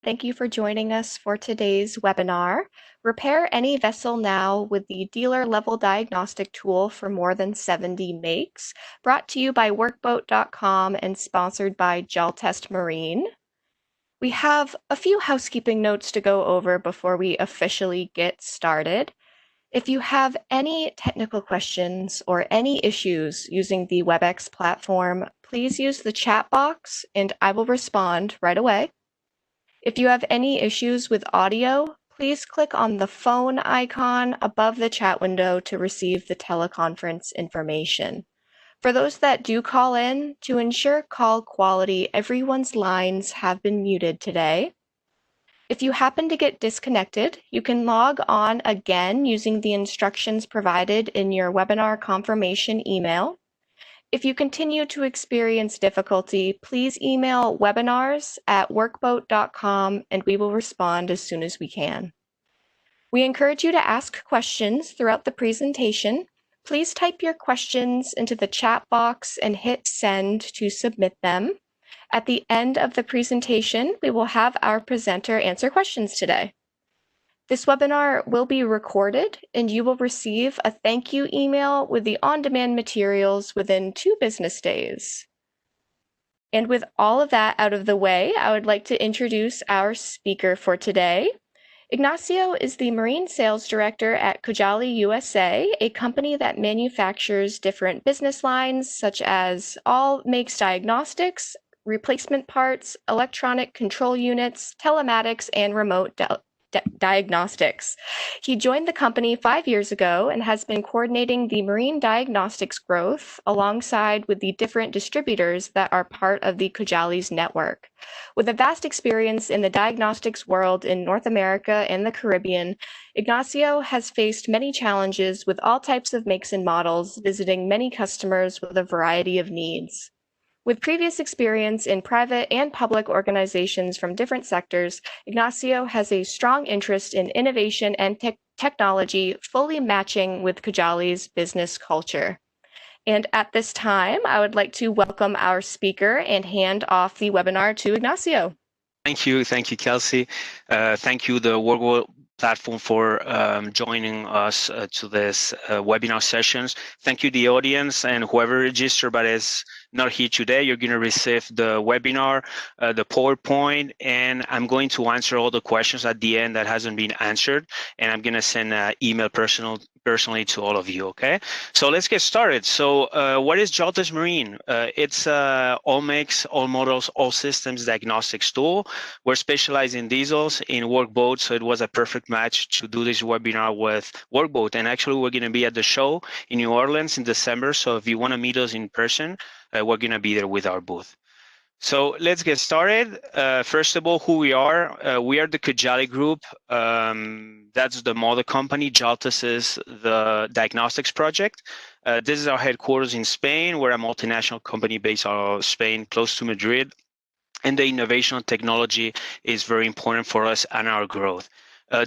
Thank you for joining us for today's webinar, Repair Any Vessel Now with the Dealer Level Diagnostic Tool for More Than 70 Makes, brought to you by WorkBoat.com and sponsored by Jaltest Marine. We have a few housekeeping notes to go over before we officially get started. If you have any technical questions or any issues using the WebEx platform, please use the chat box and I will respond right away. If you have any issues with audio, please click on the phone icon above the chat window to receive the teleconference information. For those that do call in, to ensure call quality, everyone's lines have been muted today. If you happen to get disconnected, you can log on again using the instructions provided in your webinar confirmation email. If you continue to experience difficulty, please email webinars@workboat.com and we will respond as soon as we can. We encourage you to ask questions throughout the presentation. Please type your questions into the chat box and hit send to submit them. At the end of the presentation, we will have our presenter answer questions today. This webinar will be recorded and you will receive a thank you email with the on-demand materials within 2 business days. And with all of that out of the way, I would like to introduce our speaker for today. Ignacio is the Marine Sales Director at Kojali USA, a company that manufactures different business lines such as all makes diagnostics, replacement parts, electronic control units, telematics, and remote diagnostics. He joined the company 5 years ago and has been coordinating the marine diagnostics growth alongside with the different distributors that are part of the Kojali's network. With a vast experience in the diagnostics world in North America and the Caribbean, Ignacio has faced many challenges with all types of makes and models, visiting many customers with a variety of needs. With previous experience in private and public organizations from different sectors, Ignacio has a strong interest in innovation and technology, fully matching with Kojali's business culture. And at this time, I would like to welcome our speaker and hand off the webinar to Ignacio. Thank you, Kelsey. Thank you, the WorkBoat platform, for joining us to this webinar sessions. Thank you, the audience, and whoever registered but is not here today. You're going to receive the webinar, the PowerPoint, and I'm going to answer all the questions at the end that hasn't been answered, and I'm going to send an email personally to all of you, okay? So let's get started. So what is Jaltest Marine? It's all makes, all models, all systems diagnostics tool. We're specialized in diesels, in WorkBoat, so it was a perfect match to do this webinar with WorkBoat. And actually, we're going to be at the show in New Orleans in December, so if you want to meet us in person, we're going to be there with our booth. So let's get started. First of all, who we are. We are the Kojali Group. That's the mother company. Jaltest is the diagnostics project. This is our headquarters in Spain. We're a multinational company based out of Spain, close to Madrid. And the innovation and technology is very important for us and our growth.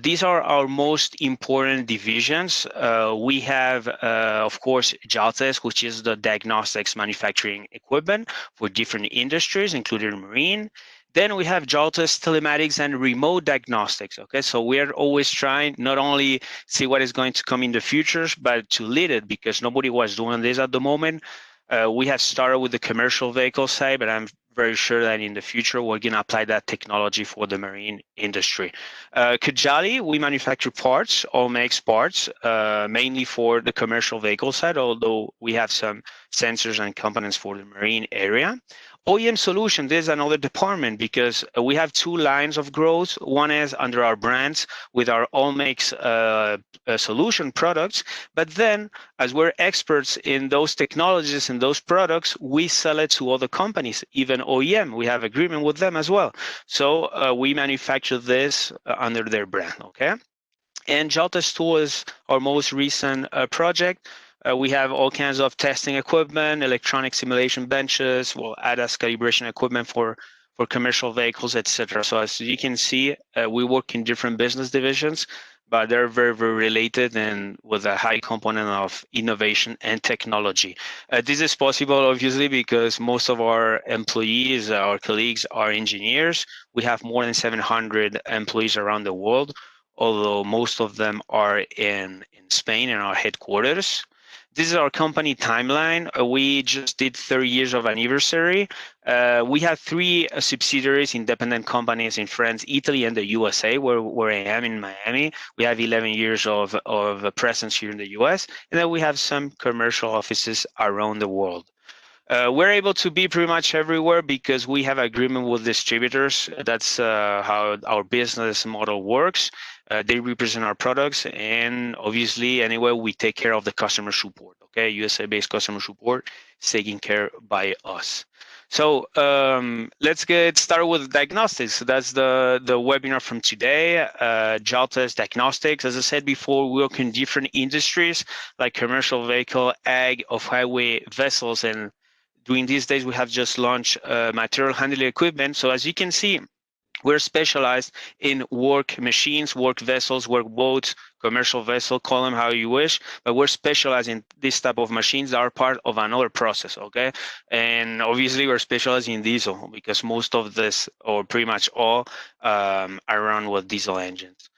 These are our most important divisions. We have, of course, Jaltest, which is the diagnostics manufacturing equipment for different industries, including marine. Then we have Jaltest Telematics and Remote Diagnostics. Okay, so we are always trying not only see what is going to come in the future, but to lead it, because nobody was doing this at the moment. We have started with the commercial vehicle side, but I'm very sure that in the future we're going to apply that technology for the marine industry. Kojali, we manufacture parts, all makes parts, mainly for the commercial vehicle side, although we have some sensors and components for the marine area. OEM solution, there's another department, because we have 2 lines of growth. One is under our brands with our all makes solution products, but then as we're experts in those technologies and those products, we sell it to other companies, even OEM. We have agreement with them as well. So we manufacture this under their brand, okay? And Jaltest Tool is our most recent project. We have all kinds of testing equipment, electronic simulation benches, ADAS calibration equipment for commercial vehicles, etc. So as you can see, we work in different business divisions. but they're very, very related and with a high component of innovation and technology. This is possible, obviously, because most of our employees, our colleagues, are engineers. We have more than 700 employees around the world, although most of them are in Spain in our headquarters. This is our company timeline. We just did 30 years of anniversary. We have three subsidiaries, independent companies in France, Italy, and the USA, where I am in Miami. We have 11 years of presence here in the US, and then we have some commercial offices around the world. We're able to be pretty much everywhere because we have agreement with distributors. That's how our business model works. They represent our products, and obviously, anyway, we take care of the customer support. Okay, USA-based customer support is taken care by us. So let's get started with diagnostics. That's the webinar from today. Jaltest Diagnostics. As I said before, we work in different industries like commercial vehicle, ag, off-highway vessels, and during these days, we have just launched material handling equipment. So as you can see, we're specialized in work machines, work vessels, work boats, commercial vessel, call them how you wish, but we're specialized in this type of machines that are part of another process, okay? And obviously, we're specialized in diesel because most of this, or pretty much all, are run with diesel engines.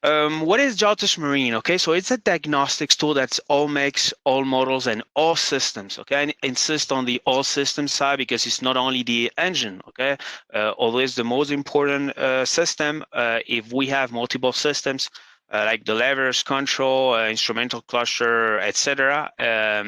What is Jaltest Marine? Okay, so it's a diagnostics tool that's all makes, all models, and all systems. Okay, I insist on the all systems side because it's not only the engine. Okay, although it's the most important system. If we have multiple systems like the levers, control, instrumental cluster, etc.,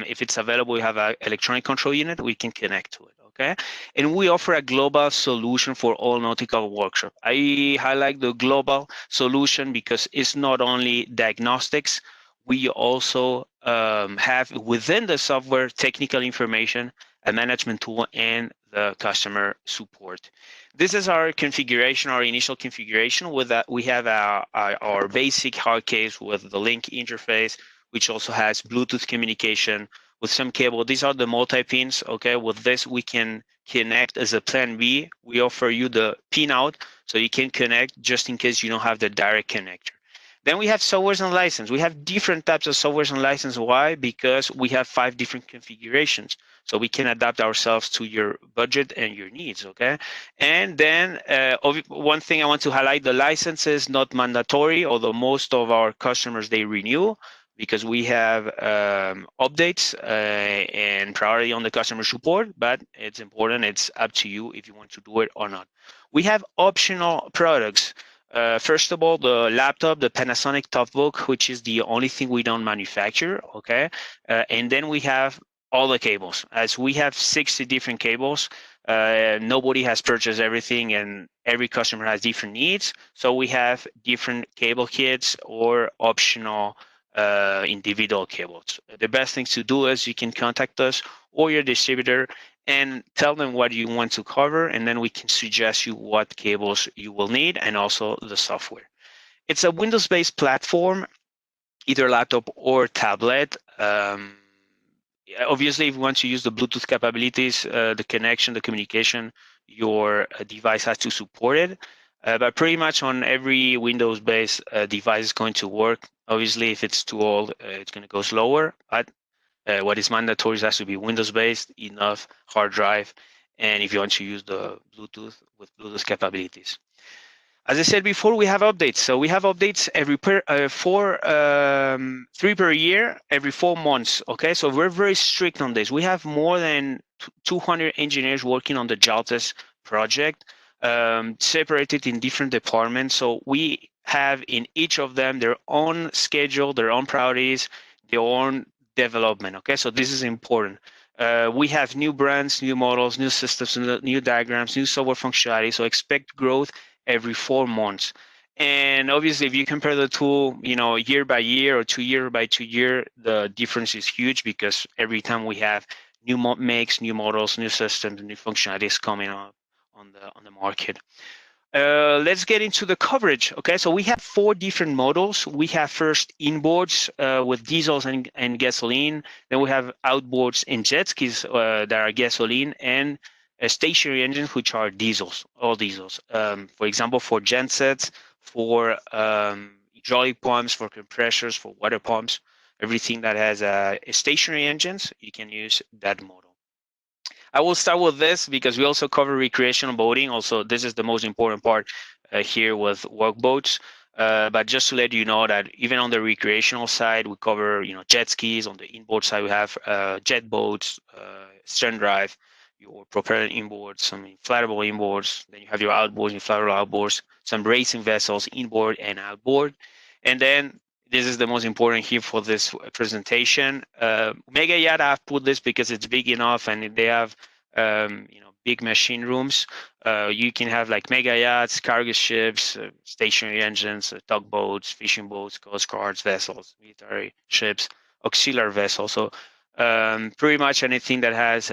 if it's available, we have an electronic control unit. We can connect to it. Okay, and we offer a global solution for all nautical workshop. I highlight the global solution because it's not only diagnostics, we also have within the software technical information, a management tool, and the customer support. This is our configuration, our initial configuration. With that, we have our basic hard case with the link interface, which also has Bluetooth communication with some cable. These are the multi-pins, okay? With this, we can connect as a plan B. We offer you the pin out, so you can connect just in case you don't have the direct connector. Then we have softwares and license. We have different types of softwares and license. Why? Because we have 5 different configurations. So we can adapt ourselves to your budget and your needs, okay? And then one thing I want to highlight, the license is not mandatory, although most of our customers, they renew, because we have updates and priority on the customer support, but it's important. It's up to you if you want to do it or not. We have optional products. First of all, the laptop, the Panasonic Toughbook, which is the only thing we don't manufacture, okay? And then we have all the cables. As we have 60 different cables, nobody has purchased everything, and every customer has different needs. So we have different cable kits or optional individual cables. The best thing to do is you can contact us or your distributor and tell them what you want to cover, and then we can suggest you what cables you will need and also the software. It's a Windows-based platform, either laptop or tablet. Obviously, if you want to use the Bluetooth capabilities, the connection, the communication, your device has to support it. But pretty much on every Windows-based device is going to work. Obviously, if it's too old, it's going to go slower. But what is mandatory is it has to be Windows-based, enough hard drive, and if you want to use the Bluetooth with Bluetooth capabilities. As I said before, we have updates. So we have updates every 3 per year, every 4 months. Okay, so we're very strict on this. We have more than 200 engineers working on the Jaltest project, separated in different departments. So we have in each of them their own schedule, their own priorities, their own development. Okay, so this is important. We have new brands, new models, new systems, new diagrams, new software functionality. So expect growth every 4 months. And obviously, if you compare the two, year by year or 2 year by 2 year, the difference is huge because every time we have new makes, new models, new systems, new functionalities coming up on the market. Let's get into the coverage. Okay, so we have 4 different models. We have first inboards with diesels and gasoline. Then we have outboards and jet skis that are gasoline, and stationary engines, which are diesels, all diesels. For example, for gensets, for hydraulic pumps, for compressors, for water pumps, everything that has stationary engines, you can use that model. I will start with this because we also cover recreational boating. Also, this is the most important part here with WorkBoats. But just to let you know that even on the recreational side, we cover jet skis. On the inboard side, we have jet boats, stern drive, your propeller inboards, some inflatable inboards. Then you have your outboards, inflatable outboards, some racing vessels inboard and outboard. And then this is the most important here for this presentation. Mega yacht, I've put this because it's big enough and they have big machine rooms. You can have like mega yachts, cargo ships, stationary engines, tugboats, fishing boats, coast guards, vessels, military ships, auxiliary vessels. So pretty much anything that has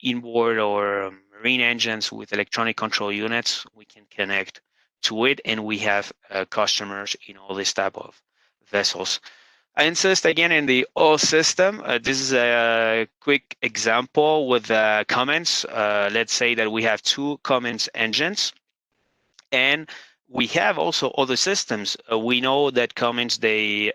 inboard or marine engines with electronic control units, we can connect to it, and we have customers in all this type of vessels. I insist again in the oil system. This is a quick example with Cummins. Let's say that we have 2 Cummins engines, and we have also other systems. We know that Cummins, they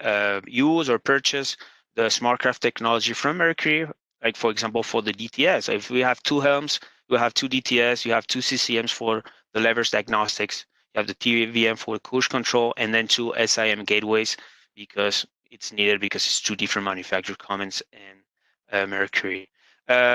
use or purchase the SmartCraft technology from Mercury, like for example for the DTS. If we have 2 helms, you have 2 DTS, you have 2 CCMs for the levers diagnostics, you have the TVM for cruise control, and then 2 SIM gateways because it's needed because it's 2 different manufacturers, Cummins and Mercury.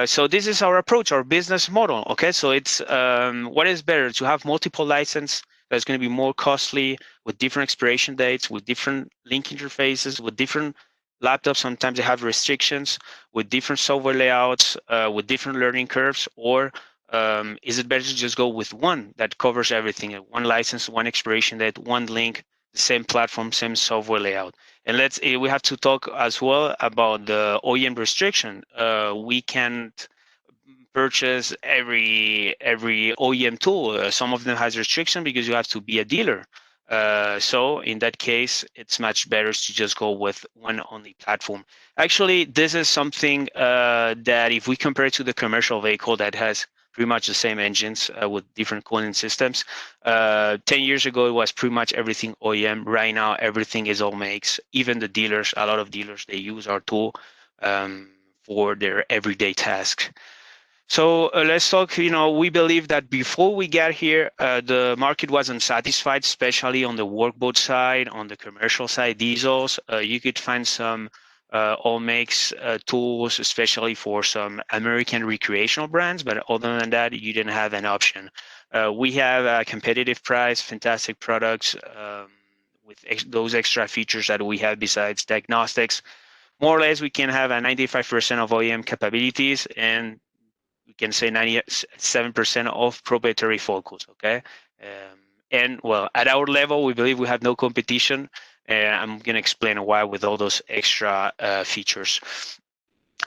So this is our approach, our business model. Okay, so it's what is better to have multiple license that's going to be more costly with different expiration dates, with different link interfaces, with different laptops. Sometimes they have restrictions, with different software layouts, with different learning curves, or is it better to just go with one that covers everything? One license, one expiration date, one link, the same platform, same software layout. And we have to talk as well about the OEM restriction. We can't purchase every OEM tool. Some of them has restriction because you have to be a dealer. So in that case, it's much better to just go with one only platform. Actually, this is something that if we compare it to the commercial vehicle that has pretty much the same engines with different cooling systems. 10 years ago, it was pretty much everything OEM. Right now, everything is all makes. Even the dealers, a lot of dealers, they use our tool for their everyday tasks. So let's talk, we believe that before we get here, the market wasn't satisfied, especially on the workboat side, on the commercial side, diesels. You could find some all makes tools, especially for some American recreational brands, but other than that, you didn't have an option. We have a competitive price, fantastic products with those extra features that we have besides diagnostics. More or less, we can have a 95% of OEM capabilities, and we can say 97% of proprietary focus, okay? And well, at our level, we believe we have no competition. I'm gonna explain why with all those extra features.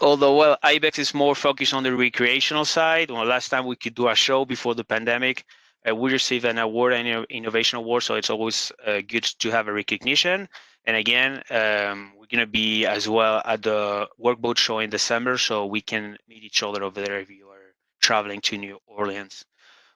Although, well, IBEX is more focused on the recreational side. Well, last time we could do a show before the pandemic, we received an award, an innovation award, so it's always good to have a recognition. And again, we're going to be as well at the WorkBoat show in December, so we can meet each other over there if you are traveling to New Orleans.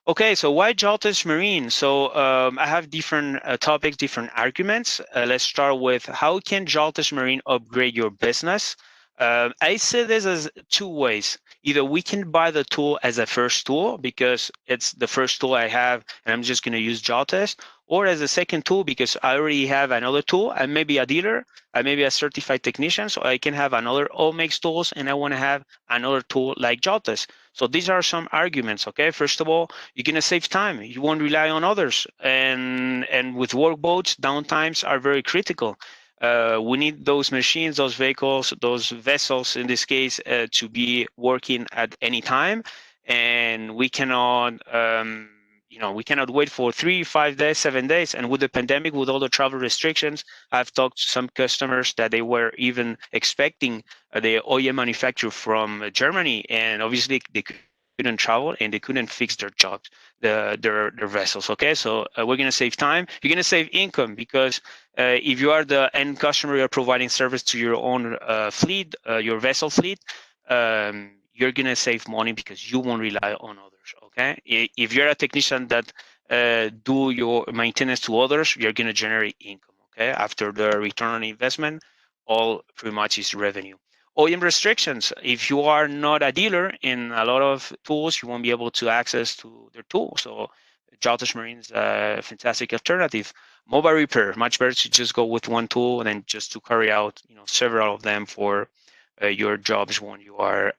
Okay, so why Jaltest Marine? So I have different topics, different arguments. Let's start with how can Jaltest Marine upgrade your business? I see this as 2 ways. Either we can buy the tool as a first tool because it's the first tool I have and I'm just going to use Jaltest, or as a second tool because I already have another tool. I may be a dealer, I may be a certified technician, so I can have another all makes tools and I want to have another tool like Jaltest. So these are some arguments, okay? First of all, you're going to save time. You won't rely on others. And with workboats, downtimes are very critical. We need those machines, those vehicles, those vessels in this case to be working at any time. And we cannot, we cannot wait for 3, 5 days, 7 days. And with the pandemic, with all the travel restrictions, I've talked to some customers that they were even expecting the OEM manufacturer from Germany, and obviously they couldn't travel and they couldn't fix their jobs, their vessels. Okay, so we're going to save time. You're going to save income because if you are the end customer, you're providing service to your own fleet, your vessel fleet. You're going to save money because you won't rely on others. Okay, if you're a technician that do your maintenance to others, you're going to generate income. okay? After the return on investment, all pretty much is revenue. OEM restrictions. If you are not a dealer in a lot of tools, you won't be able to access to their tools. So Jaltest Marine is a fantastic alternative. Mobile repair, much better to just go with one tool than just to carry out, several of them for your jobs when you are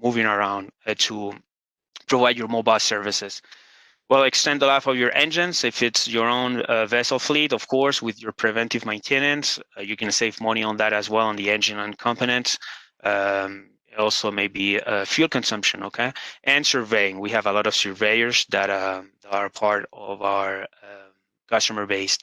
moving around to provide your mobile services. Well, extend the life of your engines. If it's your own vessel fleet, of course, with your preventive maintenance, you can save money on that as well on the engine and components. Also, maybe fuel consumption, okay? And surveying. We have a lot of surveyors that are part of our customer base.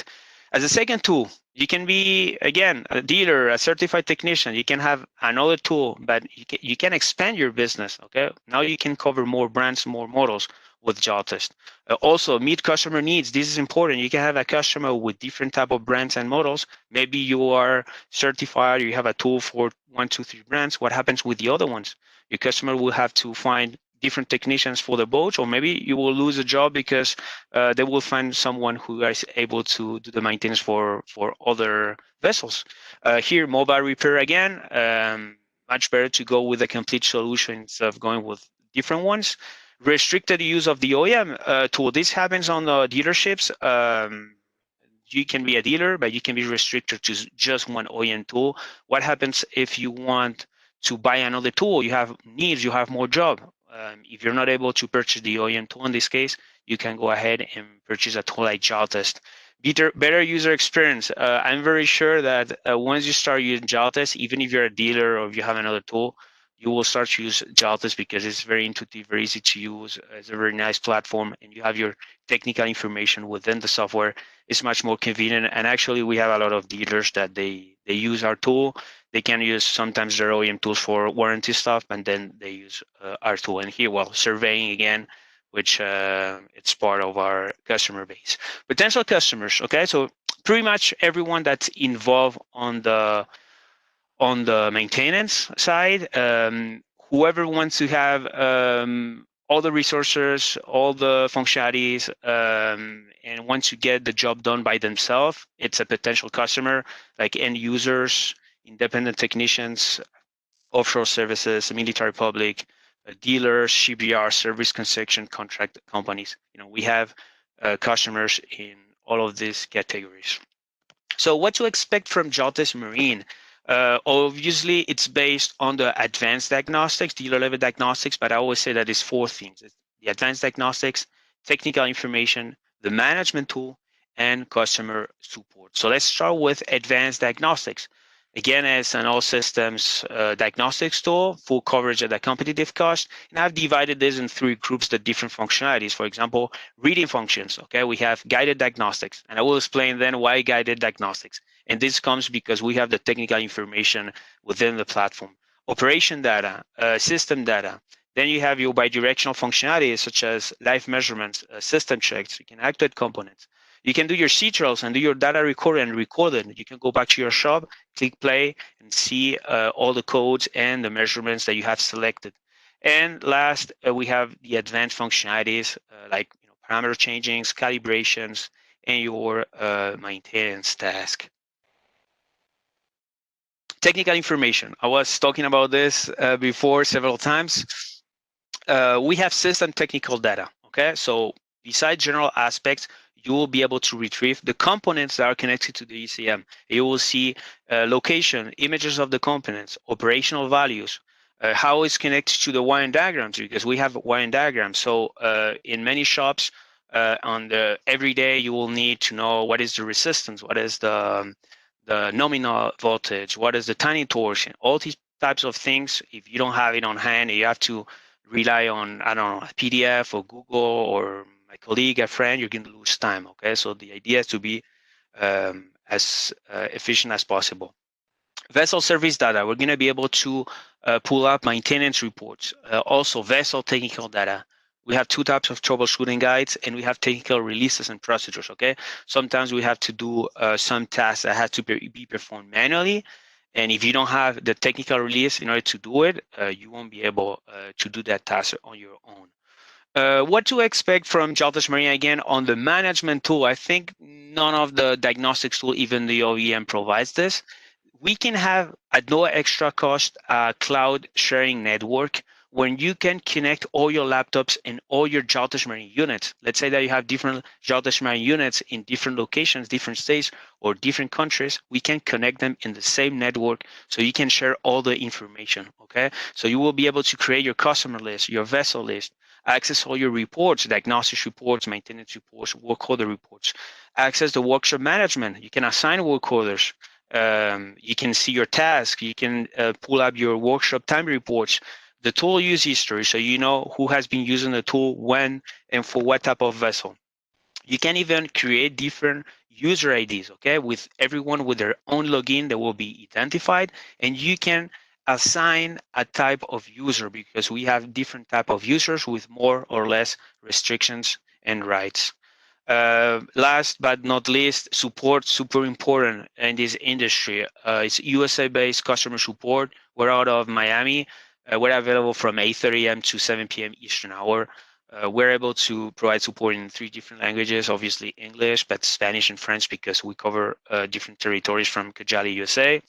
As a second tool, you can be, again, a dealer, a certified technician. You can have another tool, but you can expand your business, okay? Now you can cover more brands, more models with Jaltest. Also, meet customer needs. This is important. You can have a customer with different type of brands and models. Maybe you are certified, you have a tool for 1, 2, 3 brands. What happens with the other ones? Your customer will have to find different technicians for the boats, or maybe you will lose a job because they will find someone who is able to do the maintenance for other vessels. Here, mobile repair again, much better to go with a complete solution instead of going with different ones. Restricted use of the OEM tool. This happens on the dealerships. You can be a dealer, but you can be restricted to just one OEM tool. What happens if you want to buy another tool? You have needs, you have more job. If you're not able to purchase the OEM tool in this case, you can go ahead and purchase a tool like Jaltest. Better user experience. I'm very sure that once you start using Jaltest, even if you're a dealer or if you have another tool, you will start to use Jaltest because it's very intuitive, very easy to use. It's a very nice platform, and you have your technical information within the software. It's much more convenient. And actually, we have a lot of dealers that they use our tool. They can use sometimes their OEM tools for warranty stuff, and then they use our tool. And here, well, surveying again, which it's part of our customer base. Potential customers, okay? So pretty much everyone that's involved on the maintenance side, whoever wants to have all the resources, all the functionalities, and wants to get the job done by themselves, it's a potential customer, like end users, independent technicians, offshore services, military public, dealers, shipyard, service concession contract companies. We have customers in all of these categories. So what to expect from Jaltest Marine? Obviously, it's based on the advanced diagnostics, dealer level diagnostics, but I always say that it's 4 things. It's the advanced diagnostics, technical information, the management tool, and customer support. So let's start with advanced diagnostics. Again, as an all systems diagnostics tool, full coverage at a competitive cost. And I've divided this in 3 groups, the different functionalities. For example, reading functions. Okay, we have guided diagnostics, and I will explain then why guided diagnostics. And this comes because we have the technical information within the platform. Operation data, system data. Then you have your bidirectional functionalities such as live measurements, system checks. You can activate components. You can do your C-trails and do your data record and record it. You can go back to your shop, click play, and see all the codes and the measurements that you have selected. And last, we have the advanced functionalities like parameter changings, calibrations, and your maintenance task. Technical information. I was talking about this before several times. We have system technical data. Okay, so besides general aspects, you will be able to retrieve the components that are connected to the ECM. You will see location, images of the components, operational values, how it's connected to the wiring diagrams, because we have wiring diagrams. So in many shops, on the everyday, you will need to know what is the resistance, what is the nominal voltage, what is the tiny torsion, all these types of things. If you don't have it on hand, you have to rely on, I don't know, a PDF or Google or my colleague, a friend, you're going to lose time, okay? So the idea is to be as efficient as possible. Vessel service data, we're going to be able to pull up maintenance reports. Also, vessel technical data. We have 2 types of troubleshooting guides, and we have technical releases and procedures, okay? Sometimes we have to do some tasks that have to be performed manually, and if you don't have the technical release in order to do it, you won't be able to do that task on your own. What to expect from Jaltest Marine again on the management tool? I think none of the diagnostics tool, even the OEM, provides this. We can have at no extra cost a cloud sharing network when you can connect all your laptops and all your Jaltest Marine units. Let's say that you have different Jaltest Marine units in different locations, different states, or different countries. We can connect them in the same network so you can share all the information, okay? So you will be able to create your customer list, your vessel list, access all your reports, diagnostics reports, maintenance reports, work order reports, access the workshop management. You can assign work orders. You can see your task. You can pull up your workshop time reports, the tool use history, so you know who has been using the tool, when, and for what type of vessel. You can even create different user IDs, okay, with everyone with their own login that will be identified, and you can assign a type of user because we have different type of users with more or less restrictions and rights. Last but not least, support, super important in this industry. It's USA-based customer support. We're out of Miami. We're available from 8:30 a.m. to 7 p.m. Eastern Hour. We're able to provide support in 3 different languages, obviously English, but Spanish and French because we cover different territories from Kajali, USA.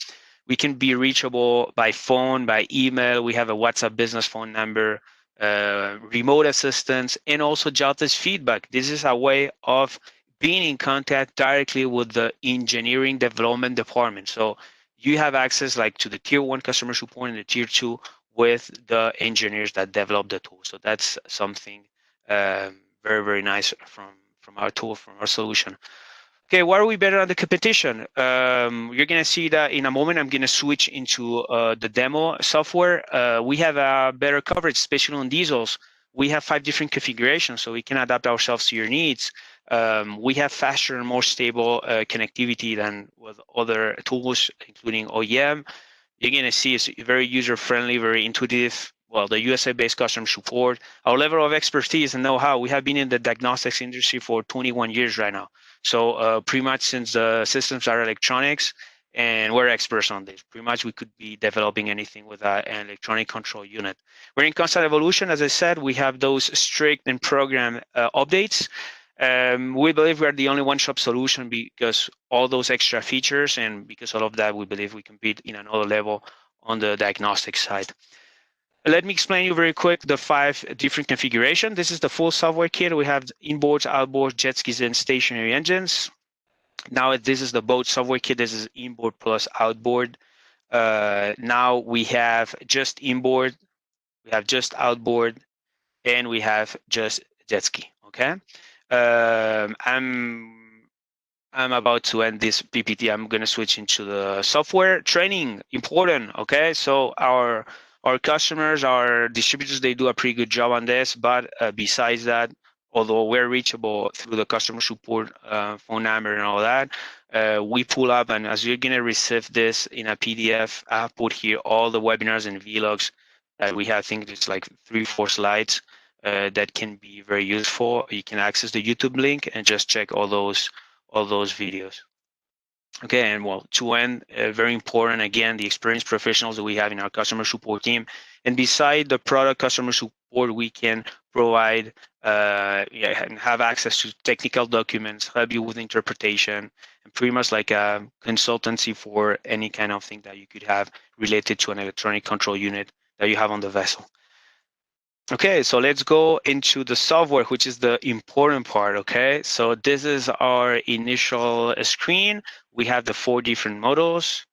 We can be reachable by phone, by email. We have a WhatsApp business phone number, remote assistance, and also Jaltest feedback. This is a way of being in contact directly with the engineering development department. So you have access like to the tier 1 customer support and the tier 2 with the engineers that develop the tool. So that's something very, very nice from our tool, from our solution. Okay, why are we better than the competition? You're gonna see that in a moment. I'm gonna switch into the demo software. We have a better coverage, especially on diesels. We have 5 different configurations, so we can adapt ourselves to your needs. We have faster and more stable connectivity than with other tools, including OEM. You're gonna see it's very user-friendly, very intuitive. Well, the USA-based customer support, our level of expertise and know-how. We have been in the diagnostics industry for 21 years right now. So pretty much since the systems are electronics, and we're experts on this. Pretty much we could be developing anything with an electronic control unit. We're in constant evolution. As I said, we have those strict and program updates. We believe we are the only one-shop solution because all those extra features, and because all of that, we believe we compete in another level on the diagnostic side. Let me explain you very quick the 5 different configurations. This is the full software kit. We have inboards, outboards, jet skis, and stationary engines. Now this is the boat software kit. This is inboard plus outboard. Now we have just inboard, we have just outboard, and we have just jet ski. Okay. I'm about to end this PPT. I'm going to switch into the software training. Important, okay? So our customers, our distributors, they do a pretty good job on this. But besides that, although we're reachable through the customer support phone number and all that, we pull up, and as you're going to receive this in a PDF, I put here all the webinars and vlogs that we have. I think it's like 3-4 slides that can be very useful. You can access the YouTube link and just check all those videos. Okay, and well, to end, very important, again, the experienced professionals that we have in our customer support team. And beside the product customer support, we can provide and have access to technical documents, help you with interpretation, and pretty much like a consultancy for any kind of thing that you could have related to an electronic control unit that you have on the vessel. Okay, so let's go into the software, which is the important part, okay? So this is our initial screen. We have the 4 different models.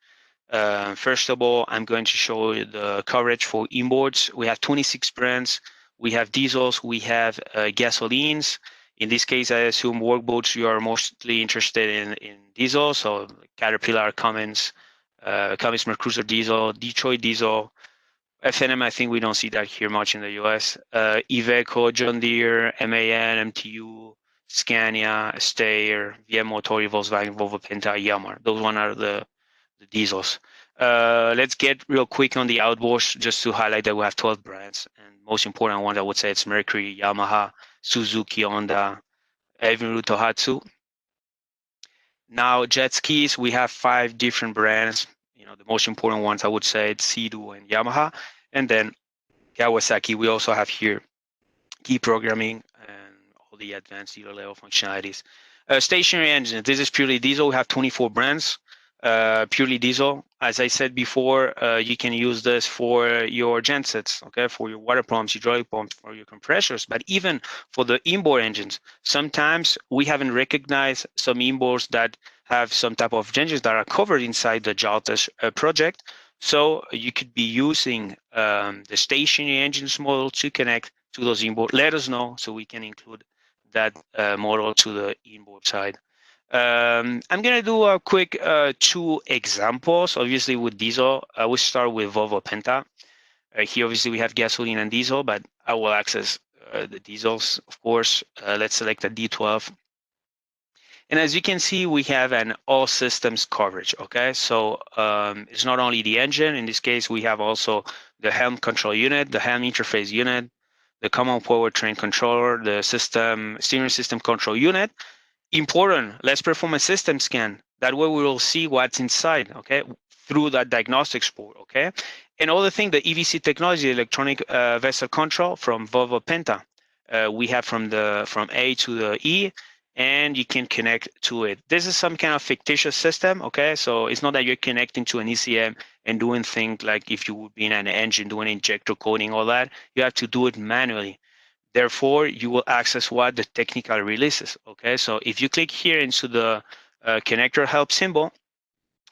First of all, I'm going to show you the coverage for inboards. We have 26 brands. We have diesels. We have gasolines. In this case, I assume WorkBoats, you are mostly interested in diesel. So Caterpillar, Cummins, Cummins Mercruiser diesel, Detroit diesel, FNM, I think we don't see that here much in the US. Iveco, John Deere, MAN, MTU, Scania, Steyr, VM Motori, Volkswagen, Volvo Penta, Yamaha. Those one are the diesels. Let's get real quick on the outboards just to highlight that we have 12 brands. And most important one, I would say it's Mercury, Yamaha, Suzuki, Honda, Evinrude, Tohatsu. Now, jet skis, we have 5 different brands. You know, the most important ones, I would say, it's Sea-Doo and Yamaha. And then Kawasaki, we also have here key programming and all the advanced dealer level functionalities. Stationary engines. This is purely diesel. We have 24 brands, purely diesel. As I said before, you can use this for your gensets, okay, for your water pumps, hydraulic pumps, for your compressors, but even for the inboard engines. Sometimes we haven't recognized some inboards that have some type of engines that are covered inside the Jaltest project. So you could be using the stationary engines model to connect to those inboard. Let us know so we can include that model to the inboard side. I'm going to do a quick 2 examples. Obviously, with diesel, I will start with Volvo Penta. Here, obviously, we have gasoline and diesel, but I will access the diesels, of course. Let's select a D12. And as you can see, we have an all systems coverage, okay? So it's not only the engine. In this case, we have also the helm control unit, the helm interface unit, the common powertrain controller, the steering system control unit. Important, let's perform a system scan. That way we will see what's inside, okay, through that diagnostics port, okay? And other thing, the EVC technology, electronic vessel control from Volvo Penta. We have from A to the E, and you can connect to it. This is some kind of fictitious system, okay? So it's not that you're connecting to an ECM and doing things like if you would be in an engine doing injector coding, all that. You have to do it manually. Therefore, you will access what? The technical releases, okay? So if you click here into the connector help symbol,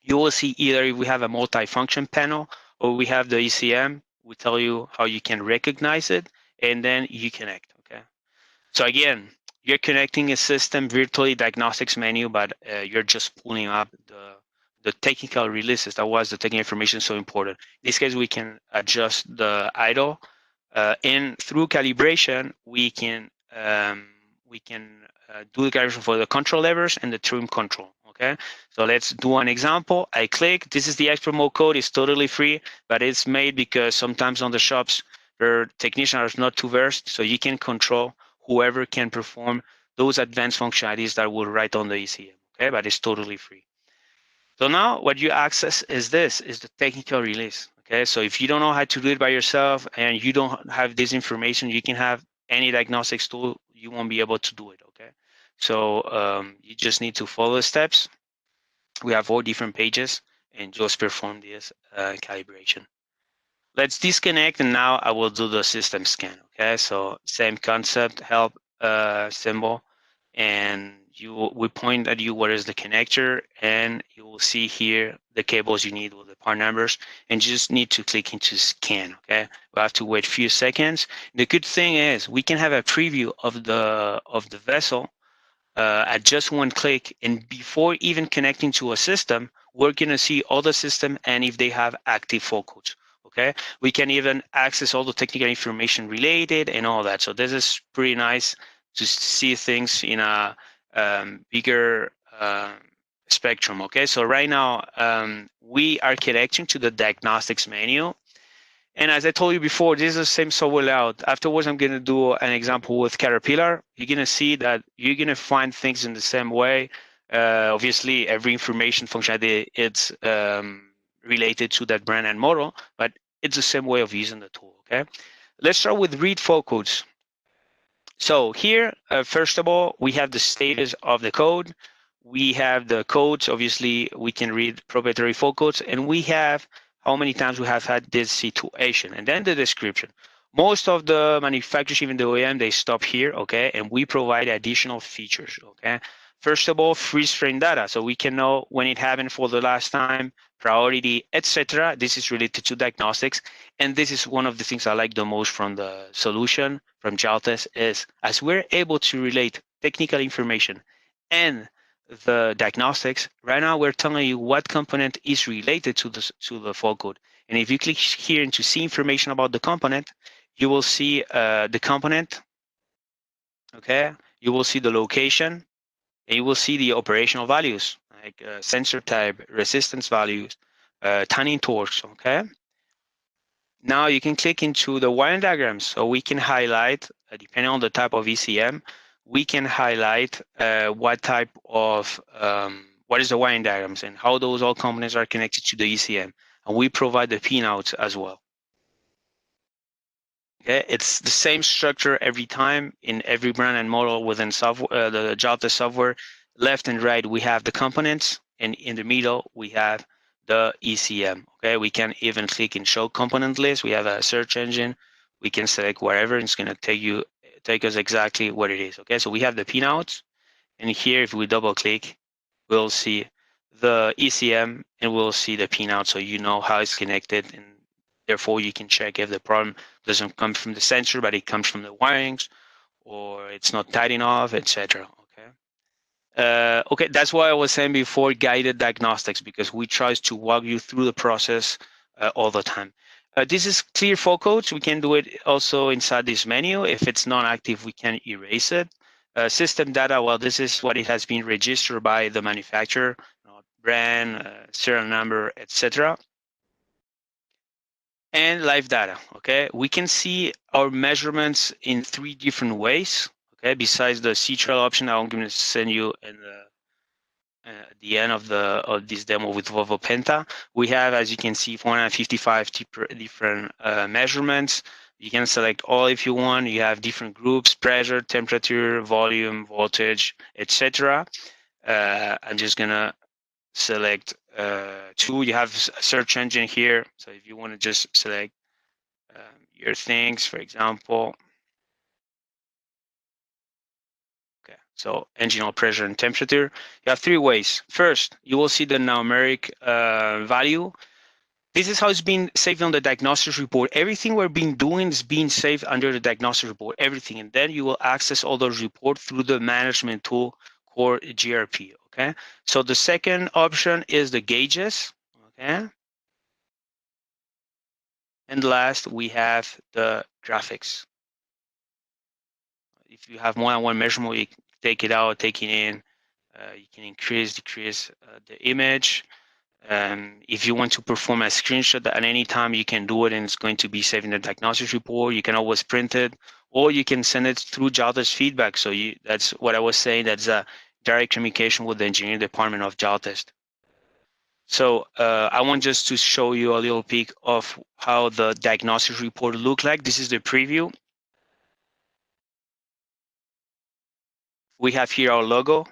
you will see either if we have a multi-function panel or we have the ECM. We tell you how you can recognize it, and then you connect, okay? So again, you're connecting a system virtually diagnostics menu, but you're just pulling up the technical releases. That was the technical information so important. In this case, we can adjust the idle, and through calibration, we can do the calibration for the control levers and the trim control. Okay, so let's do an example. I click. This is the expert mode code. It's totally free, but it's made because sometimes on the shops, their technicians are not too versed, so you can control whoever can perform those advanced functionalities that will write on the ECM. Okay, but it's totally free. So now what you access is the technical release. Okay, so if you don't know how to do it by yourself and you don't have this information, you can have any diagnostics tool, you won't be able to do it. Okay, so you just need to follow the steps. We have 4 different pages and just perform this calibration. Let's disconnect, and now I will do the system scan. Okay, so same concept, help symbol, and we point at you what is the connector, and you will see here the cables you need with the part numbers, and you just need to click into scan. Okay, we have to wait a few seconds. The good thing is we can have a preview of the vessel at just one click, and before even connecting to a system, we're going to see all the system and if they have active fault codes. Okay, we can even access all the technical information related and all that. So this is pretty nice to see things in a bigger spectrum. Okay, so right now we are connecting to the diagnostics menu. And as I told you before, this is the same software layout. Afterwards, I'm going to do an example with Caterpillar. You're going to see that you're going to find things in the same way. Obviously, every information functionality it's related to that brand and model, but it's the same way of using the tool. Okay, let's start with read fault codes. So here, first of all, we have the status of the code. We have the codes. Obviously, we can read proprietary fault codes, and we have how many times we have had this situation, and then the description. Most of the manufacturers, even the OEM, they stop here, okay, and we provide additional features, okay. First of all, freeze frame data, so we can know when it happened for the last time, priority, etc. This is related to diagnostics, and this is one of the things I like the most from the solution from Jaltest is as we're able to relate technical information and the diagnostics. Right now, we're telling you what component is related to the fault code. And if you click here and to see information about the component, you will see the component. Okay, you will see the location, and you will see the operational values like sensor type, resistance values, tuning torques. Okay. Now you can click into the wiring diagrams, so we can highlight, depending on the type of ECM, we can highlight what type of, what is the wiring diagrams and how those all components are connected to the ECM. And we provide the pinouts as well. Okay, it's the same structure every time in every brand and model within software, the Jaltest software. left and right, we have the components, and in the middle, we have the ECM. Okay, we can even click and show component list. We have a search engine. We can select wherever, and it's going to take us exactly what it is. Okay, so we have the pinouts, and here, if we double click, we'll see the ECM, and we'll see the pinout, so you know how it's connected, and therefore you can check if the problem doesn't come from the sensor, but it comes from the wirings, or it's not tight enough, etc. Okay, that's why I was saying before guided diagnostics, because we try to walk you through the process all the time. This is clear fault codes. We can do it also inside this menu. If it's not active, we can erase it. System data, well, this is what it has been registered by the manufacturer, brand, serial number, etc. And live data, okay? We can see our measurements in 3 different ways, okay? Besides the C-Trail option, I'm going to send you in at the end of this demo with Volvo Penta. We have, as you can see, 455 different measurements. You can select all if you want. You have different groups: pressure, temperature, volume, voltage, etc. I'm just gonna select 2. You have a search engine here, so if you want to just select your things, for example. Okay, so engine oil pressure and temperature. You have 3 ways. First, you will see the numeric value. This is how it's being saved on the diagnostics report. Everything we're being doing is being saved under the diagnostics report, everything. And then you will access all those reports through the management tool core GRP, okay? So the second option is the gauges, okay? And last, we have the graphics. If you have more than one measurement, you can take it out, take it in. You can increase, decrease the image. If you want to perform a screenshot at any time, you can do it, and it's going to be saved in the diagnostics report. You can always print it, or you can send it through Jaltest feedback. So that's what I was saying. That's a direct communication with the engineering department of Jaltest. So I want just to show you a little peek of how the diagnostics report look like. This is the preview. We have here our logo.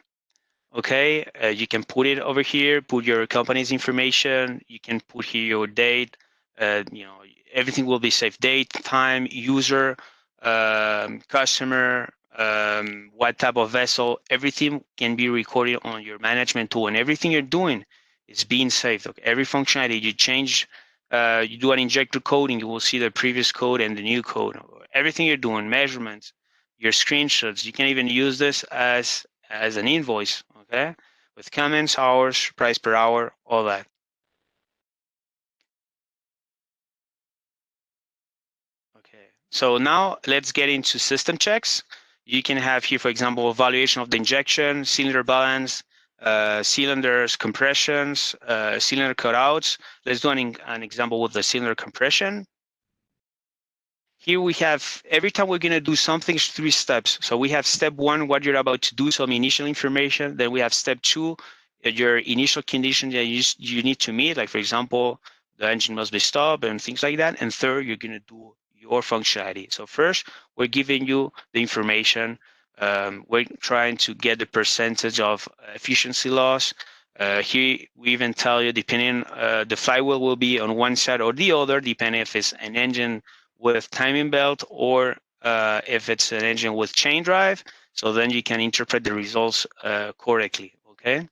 Okay, you can put it over here, put your company's information, you can put here your date, everything will be saved: date, time, user, customer, what type of vessel, everything can be recorded on your management tool, and everything you're doing is being saved. Okay? Every functionality you change, you do an injector coding, you will see the previous code and the new code. Everything you're doing, measurements, your screenshots, you can even use this as an invoice, okay? With comments, hours, price per hour, all that. Okay, so now let's get into system checks. You can have here, for example, evaluation of the injection, cylinder balance, cylinders, compressions, cylinder cutouts. Let's do an example with the cylinder compression. Here we have, every time we're gonna do something, it's 3 steps. So we have step 1, what you're about to do, some initial information. Then we have step 2, your initial condition that you need to meet, like for example, the engine must be stopped and things like that. And third, you're gonna do your functionality. So first, we're giving you the information. We're trying to get the percentage of efficiency loss. Here we even tell you, depending, the flywheel will be on one side or the other, depending if it's an engine with timing belt or if it's an engine with chain drive. So then you can interpret the results correctly, okay?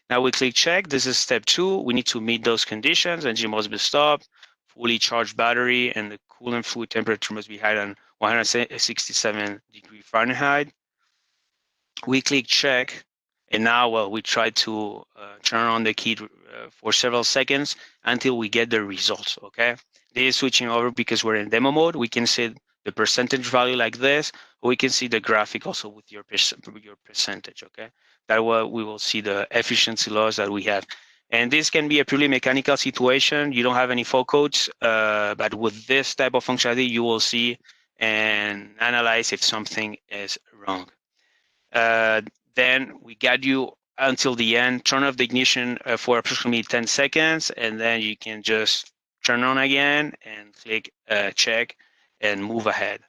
Now we click check. This is step 2. We need to meet those conditions. Engine must be stopped, fully charged battery, and the coolant fluid temperature must be higher than 167 degrees Fahrenheit. We click check, and now, well, we try to turn on the key for several seconds until we get the results, okay? This is switching over because we're in demo mode. We can see the percentage value like this, or we can see the graphic also with your percentage, okay? That way we will see the efficiency loss that we have. And this can be a purely mechanical situation. You don't have any fault codes, but with this type of functionality, you will see and analyze if something is wrong. Then we guide you until the end. Turn off the ignition for approximately 10 seconds, and then you can just turn on again and click check and move ahead.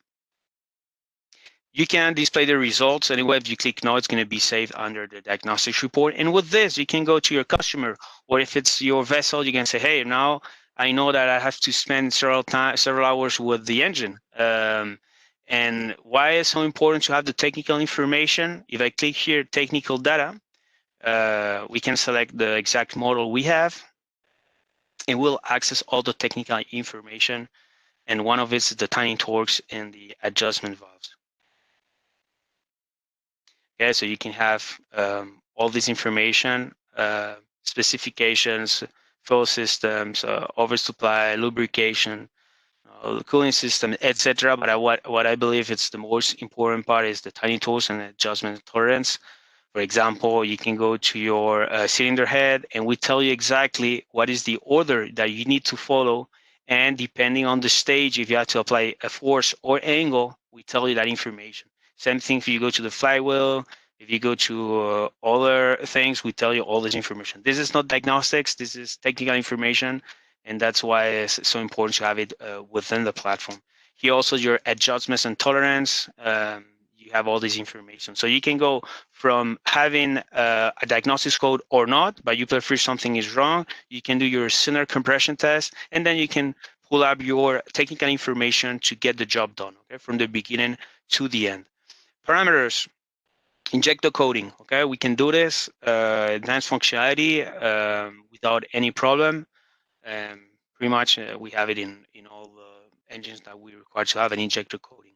You can display the results anyway. If you click no, it's going to be saved under the diagnostics report. And with this, you can go to your customer, or if it's your vessel, you can say, hey, now I know that I have to spend several hours with the engine. And why it's so important to have the technical information? If I click here, technical data, we can select the exact model we have, and we'll access all the technical information. And one of it is the timing torques and the adjustment valves. Okay, so you can have all this information, specifications, fuel systems, oversupply, lubrication, cooling system, etc. But what I believe it's the most important part is the tiny tools and adjustment tolerance. For example, you can go to your cylinder head, and we tell you exactly what is the order that you need to follow. And depending on the stage, if you have to apply a force or angle, we tell you that information. Same thing if you go to the flywheel, if you go to other things, we tell you all this information. This is not diagnostics, this is technical information, and that's why it's so important to have it within the platform. Here also your adjustments and tolerance, you have all this information. So you can go from having a diagnostics code or not, but you prefer something is wrong, you can do your cylinder compression test, and then you can pull up your technical information to get the job done, okay, from the beginning to the end. Parameters, injector coding, okay, we can do this, advanced functionality without any problem. Pretty much we have it in all the engines that we require to have an injector coding.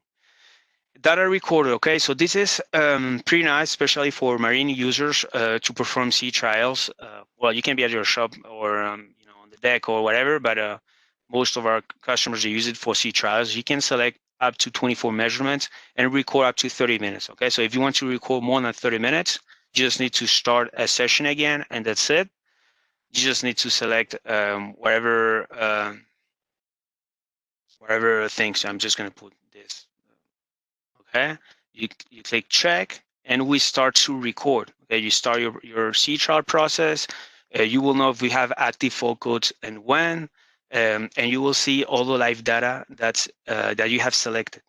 Data recorder, okay, so this is pretty nice, especially for marine users to perform sea trials. Well, you can be at your shop or on the deck or whatever, but most of our customers use it for sea trials. You can select up to 24 measurements and record up to 30 minutes. Okay, so if you want to record more than 30 minutes, you just need to start a session again, and that's it. You just need to select whatever things. I'm just going to put this. Okay, you click check, and we start to record. Okay, you start your sea trial process. You will know if we have active fault codes and when, and you will see all the live data that you have selected.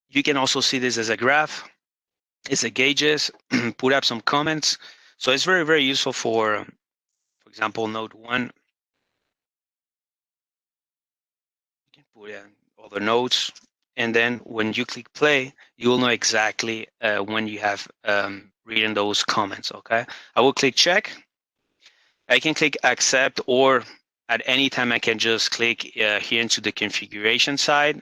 You can also see this as a graph. It's a gauges. Put up some comments. So it's very, very useful for example, node 1. You can put in all the nodes, and then when you click play, you will know exactly when you have written those comments. Okay, I will click check. I can click accept, or at any time I can just click here into the configuration side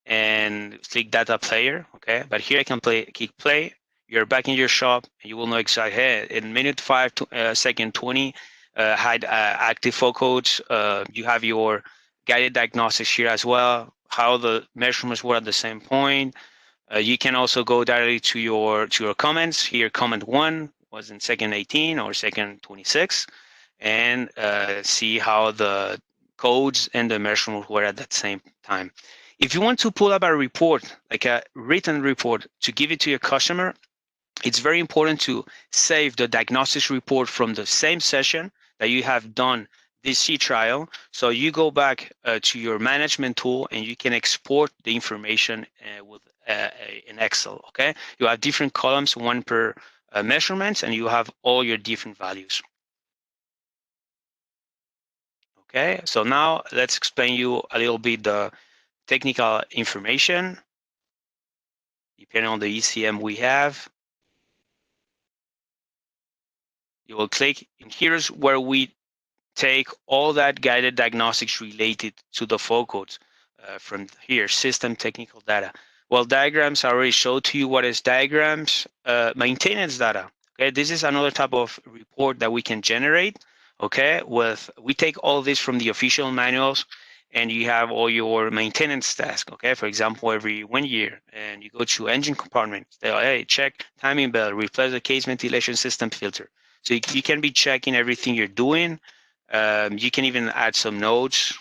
and click data player. Okay, but here I can click play. You're back in your shop, and you will know exactly, hey, in minute 5 to second 20 had active fault codes. You have your guided diagnostics here as well, how the measurements were at the same point. You can also go directly to your comments. Here, comment 1 was in second 18 or second 26, and see how the codes and the measurements were at that same time. If you want to pull up a report, like a written report, to give it to your customer, it's very important to save the diagnostics report from the same session that you have done this sea trial. So you go back to your management tool, and you can export the information with in Excel. Okay, you have different columns, one per measurements, and you have all your different values. Okay, so now let's explain you a little bit the technical information depending on the ECM we have. You will click, and here's where we take all that guided diagnostics related to the fault codes from here, system technical data. Well, diagrams, I already showed to you what is diagrams. Maintenance data. Okay, this is another type of report that we can generate. Okay, we take all this from the official manuals, and you have all your maintenance tasks. Okay, for example, every 1 year, and you go to engine compartment, say, hey, check timing belt, replace the case ventilation system filter. So you can be checking everything you're doing. You can even add some notes,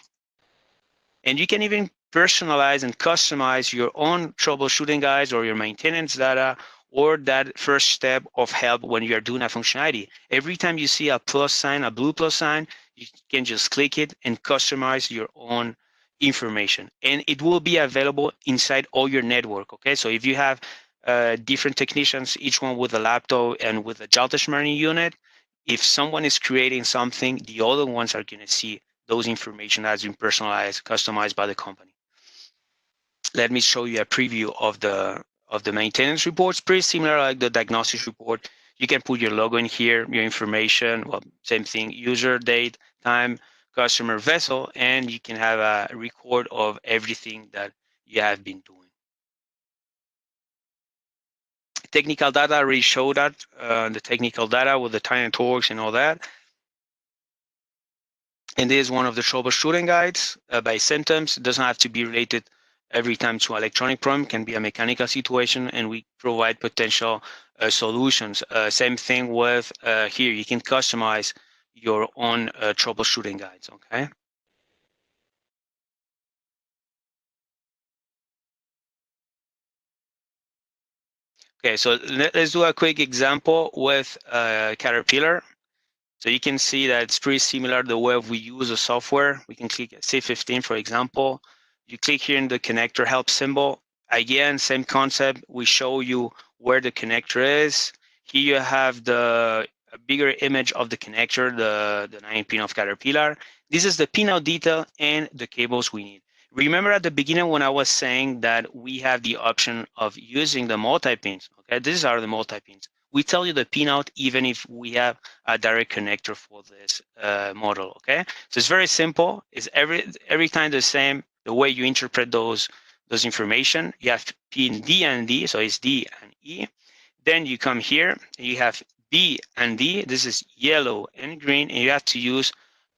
and you can even personalize and customize your own troubleshooting guides or your maintenance data, or that first step of help when you are doing a functionality. Every time you see a plus sign, a blue plus sign, you can just click it and customize your own information, and it will be available inside all your network. Okay, so if you have different technicians, each one with a laptop and with a Jaltest Marine unit, if someone is creating something, the other ones are going to see those information that has been personalized, customized by the company. Let me show you a preview of the maintenance reports. Pretty similar like the diagnostics report. You can put your logo in here, your information, well, same thing, user, date, time, customer, vessel, and you can have a record of everything that you have been doing. Technical data, I already showed that, the technical data with the time and torques and all that. And this is one of the troubleshooting guides by symptoms. It doesn't have to be related every time to electronic problem, can be a mechanical situation, and we provide potential solutions. Same thing with here, you can customize your own troubleshooting guides, okay? Okay, so let's do a quick example with Caterpillar. So you can see that it's pretty similar the way we use the software. We can click C15, for example. You click here in the connector help symbol. Again, same concept. We show you where the connector is. Here you have a bigger image of the connector, the 9-pin of Caterpillar. This is the pinout detail and the cables we need. Remember at the beginning when I was saying that we have the option of using the multi-pins. Okay, these are the multi-pins. We tell you the pinout even if we have a direct connector for this model. Okay, so it's very simple. It's every time the same. The way you interpret those information, you have pin D and D, so it's D and E. Then you come here, and you have B and D. This is yellow and green, and you have to use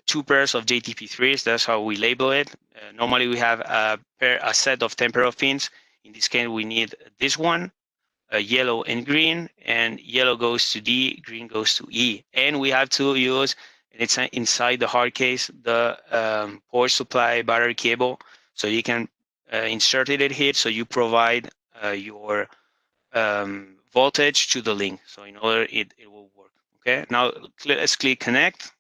2 pairs of JTP3s. That's how we label it. Normally we have a set of 10 pair of pins. In this case, we need this one. Yellow and green, and yellow goes to D, green goes to E. And we have to use, and it's inside the hard case, the power supply battery cable. So you can insert it here, so you provide your voltage to the link. So in order it will work. Okay, now let's click connect.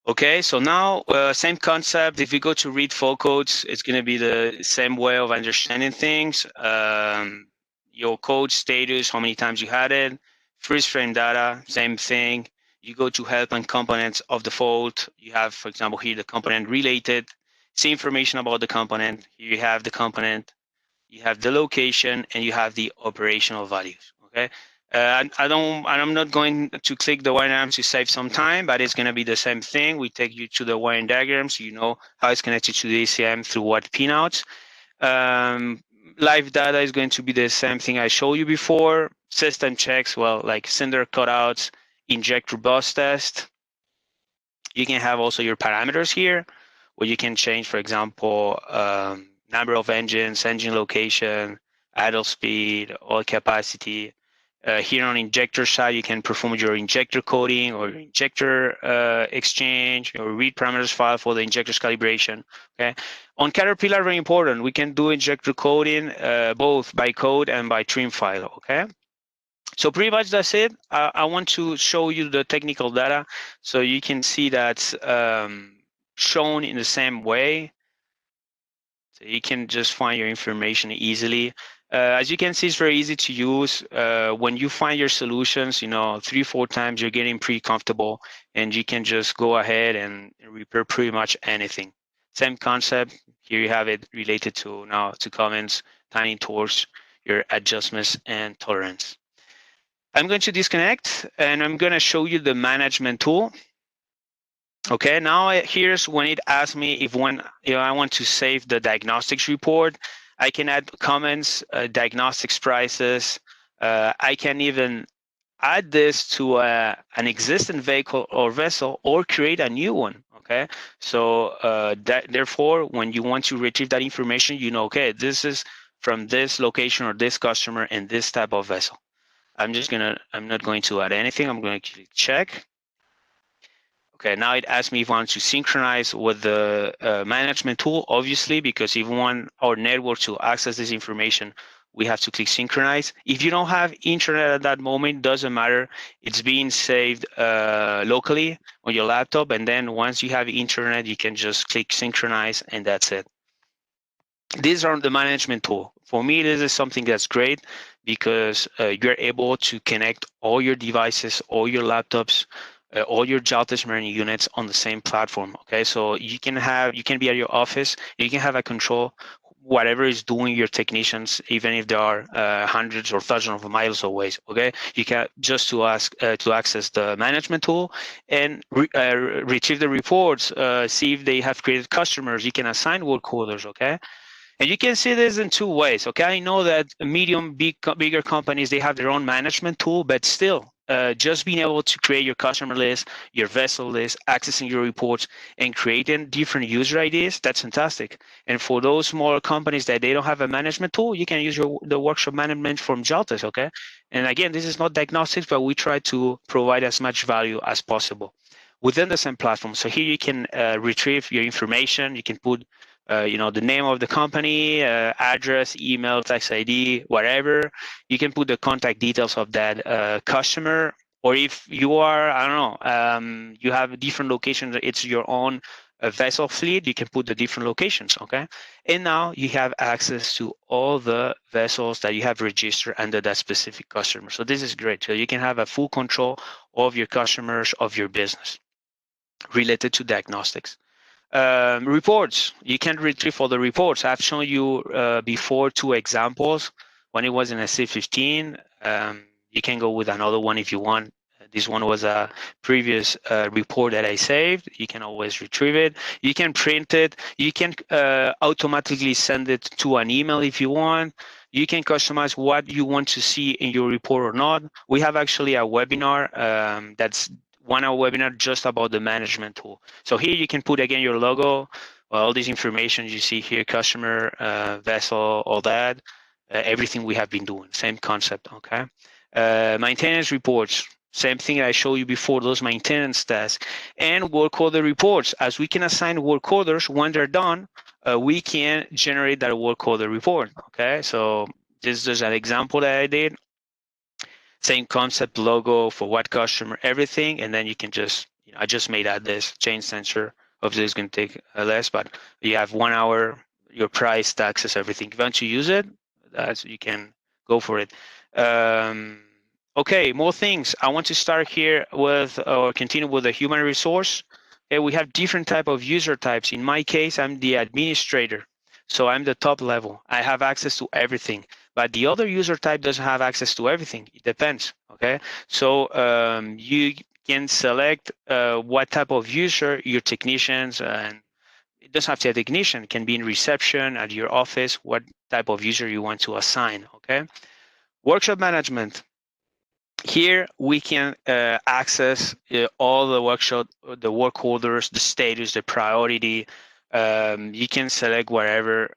Okay, so now same concept. If you go to read fault codes, it's going to be the same way of understanding things. Your code status, how many times you had it, freeze frame data, same thing. You go to help and components of the fault. You have, for example, here the component related. See information about the component. Here you have the component. You have the location, and you have the operational values. Okay. I'm not going to click the wiring diagram to save some time, but it's going to be the same thing. We take you to the wiring diagram, so you know how it's connected to the ACM through what pinouts. Live data is going to be the same thing I showed you before. System checks, well, like cylinder cutouts, injector bus test. You can have also your parameters here, where you can change, for example, number of engines, engine location, idle speed, oil capacity. Here on injector side, you can perform your injector coding or injector exchange or read parameters file for the injector's calibration. Okay. On Caterpillar, very important, we can do injector coding both by code and by trim file. Okay. So pretty much that's it. I want to show you the technical data so you can see that's shown in the same way. So you can just find your information easily. As you can see, it's very easy to use. When you find your solutions, 3-4 times, you're getting pretty comfortable, and you can just go ahead and repair pretty much anything. Same concept. Here you have it related to comments, timing torques, your adjustments, and tolerance. I'm going to disconnect, and I'm going to show you the management tool. Okay, now here's when it asks me if I want to save the diagnostics report. I can add comments, diagnostics prices. I can even add this to an existing vehicle or vessel or create a new one. Okay, so therefore, when you want to retrieve that information, okay, this is from this location or this customer and this type of vessel. I'm not going to add anything. I'm going to click check. Okay, now it asks me if I want to synchronize with the management tool, obviously, because if we want our network to access this information, we have to click synchronize. If you don't have internet at that moment, doesn't matter. It's being saved locally on your laptop, and then once you have internet, you can just click synchronize, and that's it. These are the management tool. For me, this is something that's great because you're able to connect all your devices, all your laptops, all your Jaltest Marine units on the same platform. Okay, so you can be at your office, you can have a control whatever is doing your technicians, even if they are hundreds or thousands of miles away. Okay, you can just to access the management tool and retrieve the reports, see if they have created customers. You can assign work orders. Okay. And you can see this in two ways, okay? I know that bigger companies, they have their own management tool, but still, just being able to create your customer list, your vessel list, accessing your reports, and creating different user IDs, that's fantastic. And for those smaller companies that they don't have a management tool, you can use the workshop management from Jaltest, okay? And again, this is not diagnostics, but we try to provide as much value as possible within the same platform. So here you can retrieve your information, you can put the name of the company, address, email, tax ID, whatever. You can put the contact details of that customer. Or if you are, I don't know, you have a different location, it's your own vessel fleet, you can put the different locations, okay? And now you have access to all the vessels that you have registered under that specific customer. So this is great. So you can have a full control of your customers, of your business related to diagnostics. Reports, you can retrieve all the reports. I've shown you before 2 examples. One, it was in a C15. You can go with another one if you want. This one was a previous report that I saved. You can always retrieve it. You can print it. You can automatically send it to an email if you want. You can customize what you want to see in your report or not. We have actually a webinar that's 1-hour webinar just about the management tool. So here you can put again your logo, all this information you see here, customer, vessel, all that, everything we have been doing, same concept, okay? Maintenance reports, same thing I showed you before, those maintenance tasks, and work order reports. As we can assign work orders, when they're done, we can generate that work order report, okay? So this is an example that I did. Same concept, logo for what customer, everything, and then you can just, I just made that this change sensor. Obviously, it's going to take less, but you have 1 hour, your price, taxes, everything. If you want to use it, you can go for it. Okay, more things. I want to start here with, or continue with the human resource. Okay, we have different type of user types. In my case, I'm the administrator. So I'm the top level. I have access to everything. But the other user type doesn't have access to everything. It depends, okay? So you can select what type of user your technicians, and it doesn't have to be a technician, it can be in reception, at your office, what type of user you want to assign, okay? Workshop management. Here we can access all the workshop, the work orders, the status, the priority. You can select wherever,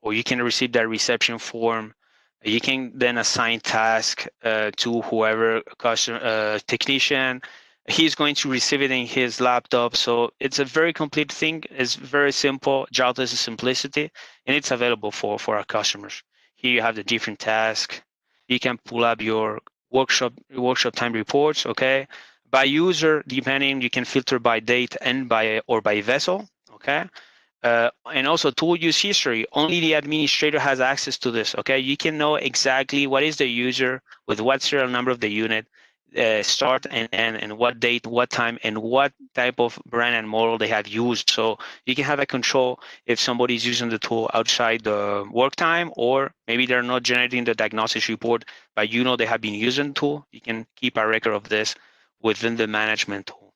or you can receive that reception form. You can then assign task to whoever customer technician. He's going to receive it in his laptop. So it's a very complete thing. It's very simple. Jaltest is simplicity, and it's available for our customers. Here you have the different tasks. You can pull up your workshop time reports, okay? By user, depending, you can filter by date and by vessel, okay? And also tool use history. Only the administrator has access to this, okay? You can know exactly what is the user, with what serial number of the unit, start and end, and what date, what time, and what type of brand and model they have used. So you can have a control if somebody's using the tool outside the work time, or maybe they're not generating the diagnostics report, but you know they have been using the tool. You can keep a record of this within the management tool.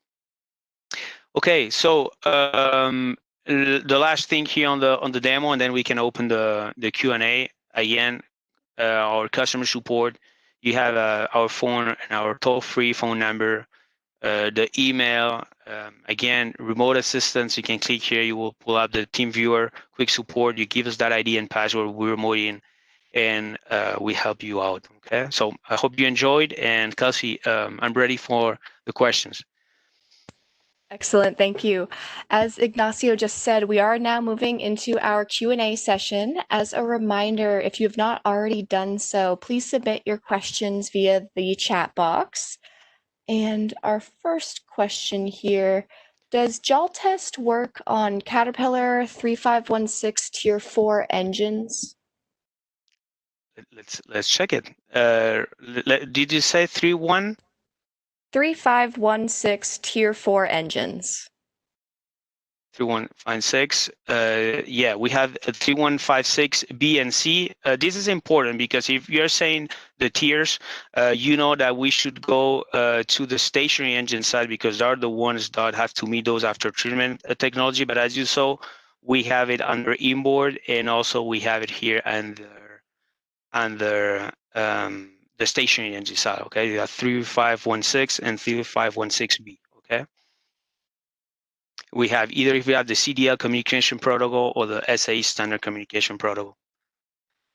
Okay, so the last thing here on the demo, and then we can open the Q&A. Again, our customer support, you have our phone and our toll-free phone number, the email, again, remote assistance. You can click here, you will pull up the team viewer, quick support, you give us that ID and password, we remote in, and we help you out, okay? So I hope you enjoyed, and Kelsey, I'm ready for the questions. Excellent, thank you. As Ignacio just said, we are now moving into our Q&A session. As a reminder, if you have not already done so, please submit your questions via the chat box. And our first question here, does Jaltest work on Caterpillar 3516 Tier 4 engines? Let's check it. Did you say 3.1? 3516 Tier 4 engines. 3156. Yeah, we have a 3156 B and C. This is important because if you're saying the tiers, you know that we should go to the stationary engine side because they are the ones that have to meet those after treatment technology. But as you saw, we have it under inboard, and also we have it here under the stationary engine side. Okay, you have 3516 and 3516B. Okay. We have either if we have the CDL communication protocol or the SA standard communication protocol.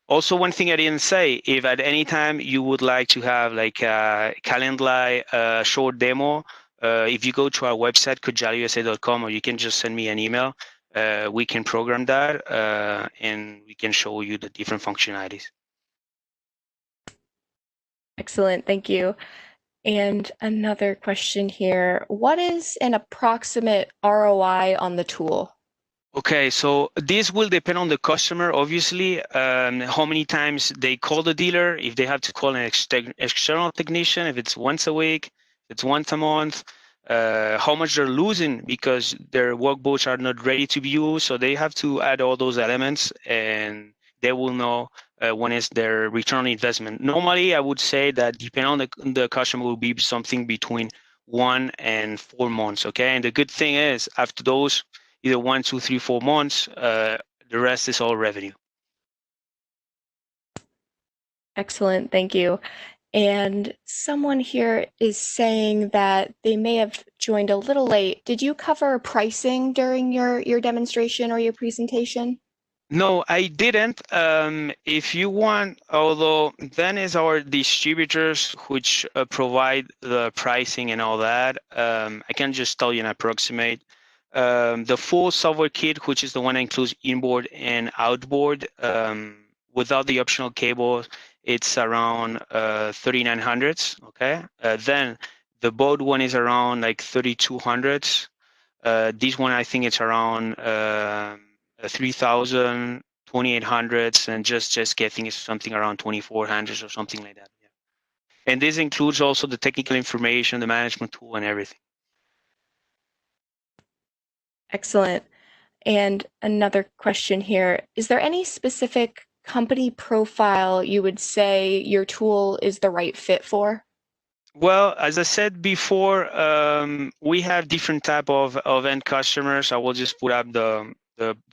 Also, one thing I didn't say, if at any time you would like to have like a Calendly short demo, if you go to our website, kujaliusa.com, or you can just send me an email, we can program that and we can show you the different functionalities. Excellent, thank you. And another question here, what is an approximate ROI on the tool? Okay, so this will depend on the customer, obviously, how many times they call the dealer, if they have to call an external technician, if it's once a week, if it's once a month, how much they're losing because their workboats are not ready to be used. So they have to add all those elements and they will know when is their return on investment. Normally, I would say that depending on the customer will be something between 1 and 4 months, okay? And the good thing is after those, either 1, 2, 3, 4 months, the rest is all revenue. Excellent, thank you. And someone here is saying that they may have joined a little late. Did you cover pricing during your demonstration or your presentation? No, I didn't. If you want, although then is our distributors which provide the pricing and all that. I can just tell you an approximate. The full software kit, which is the one that includes inboard and outboard, without the optional cable, it's around 3,900s. Okay. Then the boat one is around like 3,200s. This one I think it's around 3,000, 2,800s, and just getting is something around 2,400s or something like that. Yeah. And this includes also the technical information, the management tool, and everything. Excellent. And another question here, is there any specific company profile you would say your tool is the right fit for? Well, as I said before, we have different type of end customers. I will just put up the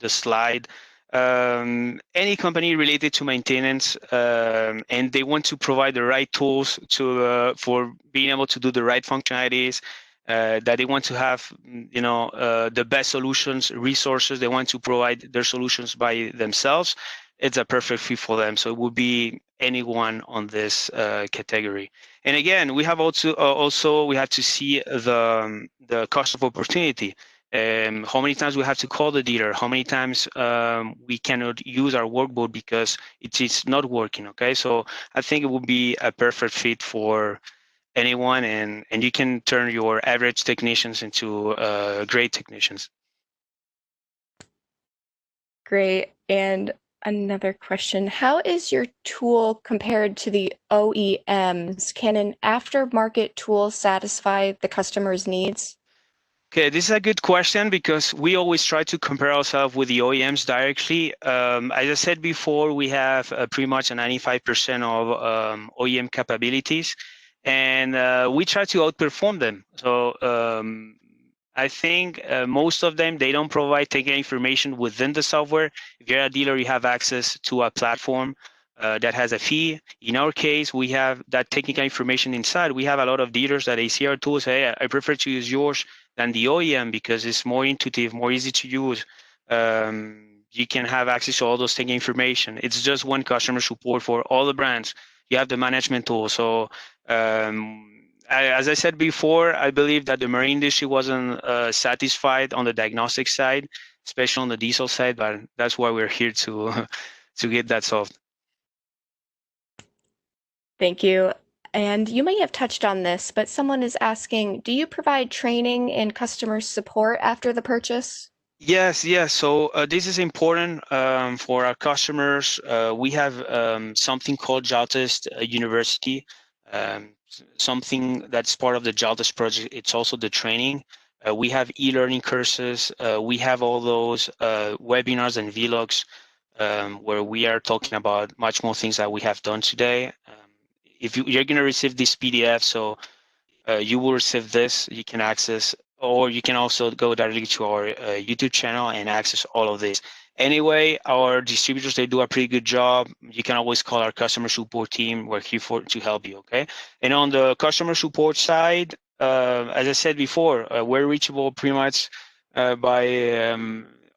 slide. Any company related to maintenance, and they want to provide the right tools to for being able to do the right functionalities. That they want to have, the best solutions, resources. They want to provide their solutions by themselves. It's a perfect fit for them. So it would be anyone on this category. And again, we have also we have to see the cost of opportunity. How many times we have to call the dealer? How many times we cannot use our workboat because it is not working? Okay, so I think it would be a perfect fit for anyone, and you can turn your average technicians into great technicians. Great. And another question, how is your tool compared to the OEMs? Can an aftermarket tool satisfy the customer's needs? Okay, this is a good question because we always try to compare ourselves with the OEMs directly. As I said before, we have pretty much a 95% of OEM capabilities, and we try to outperform them. So I think most of them, they don't provide technical information within the software. If you're a dealer, you have access to a platform that has a fee. In our case, we have that technical information inside. We have a lot of dealers that they see our tools, hey, I prefer to use yours than the OEM because it's more intuitive, more easy to use. You can have access to all those technical information. It's just one customer support for all the brands. You have the management tool. So as I said before, I believe that the marine industry wasn't satisfied on the diagnostic side, especially on the diesel side, but that's why we're here to to get that solved. Thank you. And you may have touched on this, but someone is asking, do you provide training and customer support after the purchase? Yes, yes. So this is important for our customers. We have something called Jaltest University, something that's part of the Jaltest project. It's also the training. We have e-learning courses. We have all those webinars and vlogs where we are talking about much more things that we have done today. If you're going to receive this PDF, so you will receive this, you can access, or you can also go directly to our YouTube channel and access all of this. Anyway, our distributors, they do a pretty good job. You can always call our customer support team. We're here to help you, okay? And on the customer support side, as I said before, we're reachable pretty much by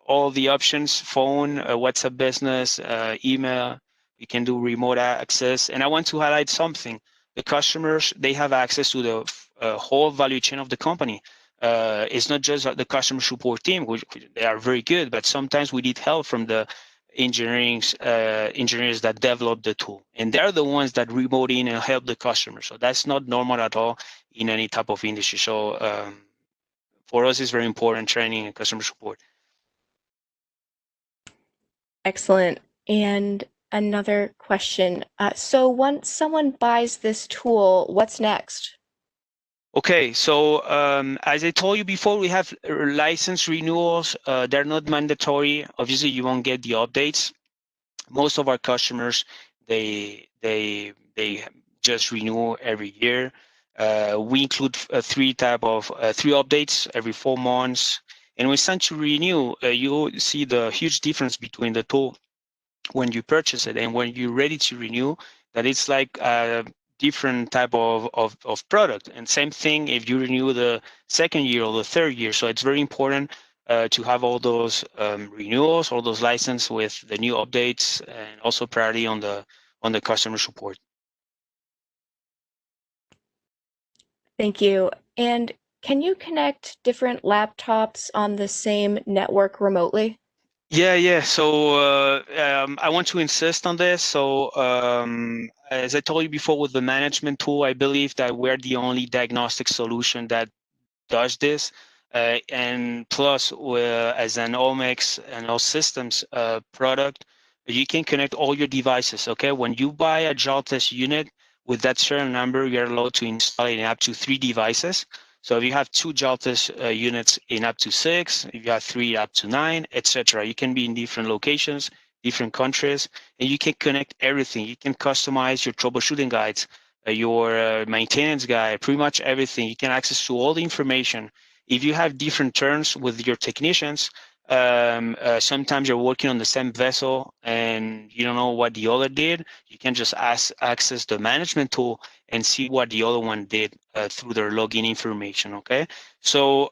all the options, phone, WhatsApp business, email. You can do remote access. And I want to highlight something. The customers, they have access to the whole value chain of the company. It's not just the customer support team, which they are very good, but sometimes we need help from the engineers that develop the tool. And they're the ones that remote in and help the customer. So that's not normal at all in any type of industry. So for us, it's very important training and customer support. Excellent. And another question. So once someone buys this tool, what's next? Okay, so as I told you before, we have license renewals. They're not mandatory. Obviously, you won't get the updates. Most of our customers, they just renew every year. We include three updates every 4 months. And when it's time to renew, you'll see the huge difference between the tool when you purchase it and when you're ready to renew, that it's like a different type of product. And same thing if you renew the second year or the third year. So it's very important to have all those renewals, all those license with the new updates, and also priority on the customer support. Thank you. And can you connect different laptops on the same network remotely? Yeah. So I want to insist on this. So as I told you before, with the management tool, I believe that we're the only diagnostic solution that does this. And plus, as an Omex and all systems product, you can connect all your devices. Okay, when you buy a Jaltest unit with that serial number, you're allowed to install it in up to 3 devices. So if you have 2 Jaltest units in up to 6, if you have 3 up to 9, etc., you can be in different locations, different countries, and you can connect everything. You can customize your troubleshooting guides, your maintenance guide, pretty much everything. You can access to all the information. If you have different terms with your technicians, sometimes you're working on the same vessel and you don't know what the other did, you can just access the management tool and see what the other one did through their login information, okay? So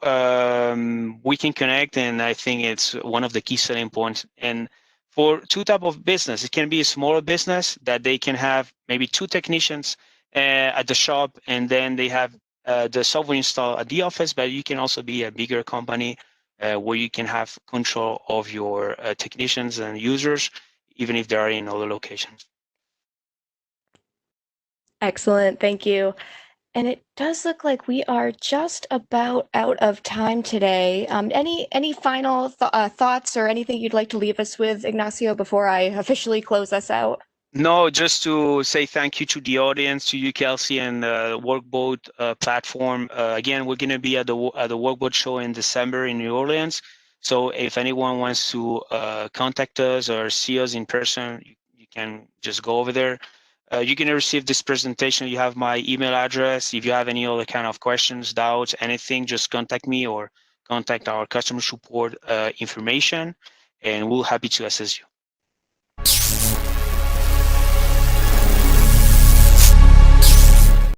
we can connect, and I think it's one of the key selling points. And for 2 type of business, it can be a smaller business that they can have maybe 2 technicians at the shop, and then they have the software installed at the office, but you can also be a bigger company where you can have control of your technicians and users, even if they are in other locations. Excellent. Thank you. And it does look like we are just about out of time today. Any final thoughts or anything you'd like to leave us with, Ignacio, before I officially close us out? No, just to say thank you to the audience, to you, Kelsey, and the WorkBoat platform. Again, we're going to be at the WorkBoat show in December in New Orleans. So if anyone wants to contact us or see us in person, you can just go over there. You're going to receive this presentation. You have my email address. If you have any other kind of questions, doubts, anything, just contact me or contact our customer support information, and we're happy to assist you.